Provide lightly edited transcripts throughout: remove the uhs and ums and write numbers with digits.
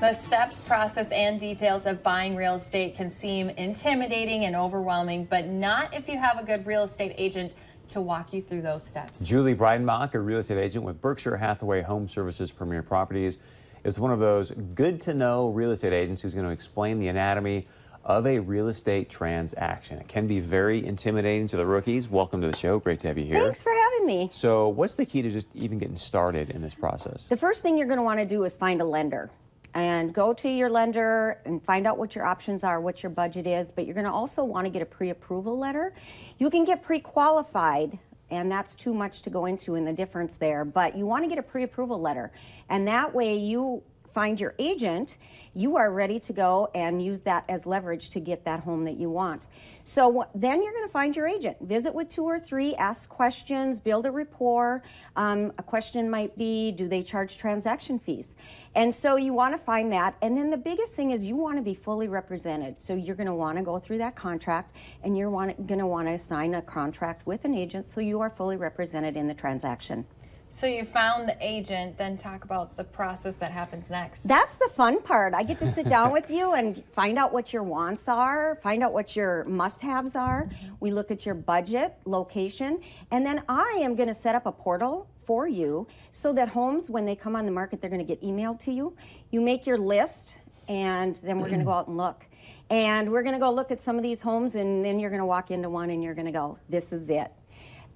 The steps, process, and details of buying real estate can seem intimidating and overwhelming, but not if you have a good real estate agent to walk you through those steps. Julie Breidenbach, a real estate agent with Berkshire Hathaway Home Services Premier Properties, is one of those good-to-know real estate agents who's going to explain the anatomy of a real estate transaction. It can be very intimidating to the rookies. Welcome to the show. Great to have you here. Thanks for having me. So what's the key to just even getting started in this process? The first thing you're going to want to do is find a lender. And go to your lender and find out what your options are, what your budget is, but you're going to also want to get a pre-approval letter. You can get pre-qualified, and that's too much to go into in the difference there, but you want to get a pre-approval letter. And that way you find your agent, you are ready to go and use that as leverage to get that home that you want. So then you're going to find your agent. Visit with 2 or 3, ask questions, build a rapport. A question might be, do they charge transaction fees? And so you want to find that. And then the biggest thing is you want to be fully represented. So you're going to want to go through that contract, and you're going to want to sign a contract with an agent so you are fully represented in the transaction. So you found the agent, then talk about the process that happens next. That's the fun part. I get to sit down with you and find out what your wants are, find out what your must-haves are. We look at your budget, location, and then I am going to set up a portal for you so that homes, when they come on the market, they're going to get emailed to you. You make your list, and then we're going to go out and look. And we're going to go look at some of these homes, and then you're going to walk into one and you're going to go, this is it.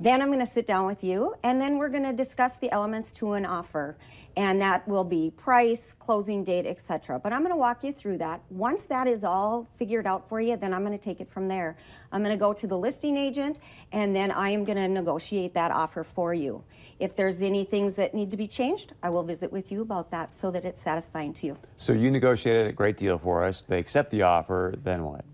Then I'm going to sit down with you, and then we're going to discuss the elements to an offer, and that will be price, closing date, etc. But I'm going to walk you through that. Once that is all figured out for you, then I'm going to take it from there. I'm going to go to the listing agent, and then I am going to negotiate that offer for you. If there's any things that need to be changed, I will visit with you about that so that it's satisfying to you. So you negotiated a great deal for us. They accept the offer, then what?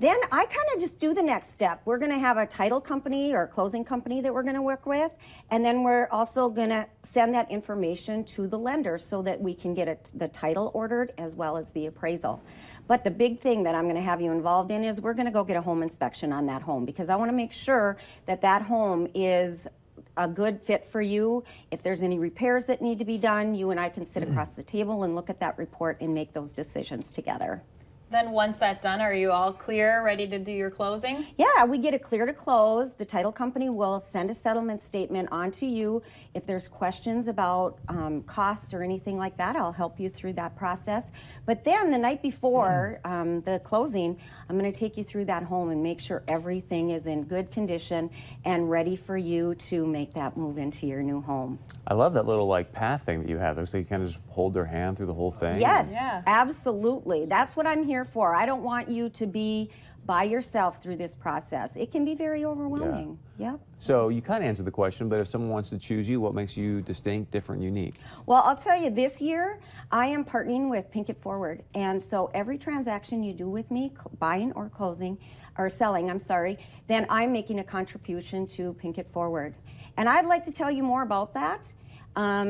Then I kind of just do the next step. We're going to have a title company or a closing company that we're going to work with, and then we're also going to send that information to the lender so that we can get the title ordered as well as the appraisal. But the big thing that I'm going to have you involved in is we're going to go get a home inspection on that home, because I want to make sure that that home is a good fit for you. If there's any repairs that need to be done, you and I can sit across the table and look at that report and make those decisions together. Then once that's done, are you all clear, ready to do your closing? Yeah, we get a clear to close. The title company will send a settlement statement on to you. If there's questions about costs or anything like that, I'll help you through that process. But then the night before the closing, I'm going to take you through that home and make sure everything is in good condition and ready for you to make that move into your new home. I love that little path thing that you have. Looks like you kind of just hold their hand through the whole thing. Yes, yeah. Absolutely. That's what I'm here for. I don't want you to be by yourself through this process. It can be very overwhelming. Yeah. Yep. So you kind of answered the question, but if someone wants to choose you, what makes you distinct, different, unique? Well, I'll tell you, this year I am partnering with Pink It Forward, and so every transaction you do with me, buying or closing, or selling, I'm sorry, then I'm making a contribution to Pink It Forward. And I'd like to tell you more about that.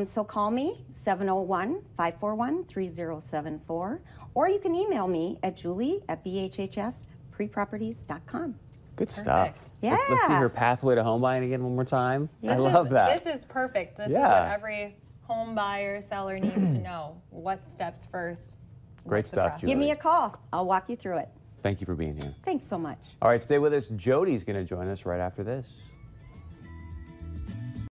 So call me, 701-541-3074, or you can email me at julie@bhhspreproperties.com. Good stuff. Yeah. Let's see her pathway to home buying again one more time. This I love that. This is perfect. This is what every home buyer, seller needs to know. What steps first? Great stuff, Julie. Give me a call. I'll walk you through it. Thank you for being here. Thanks so much. All right, stay with us. Jody's going to join us right after this.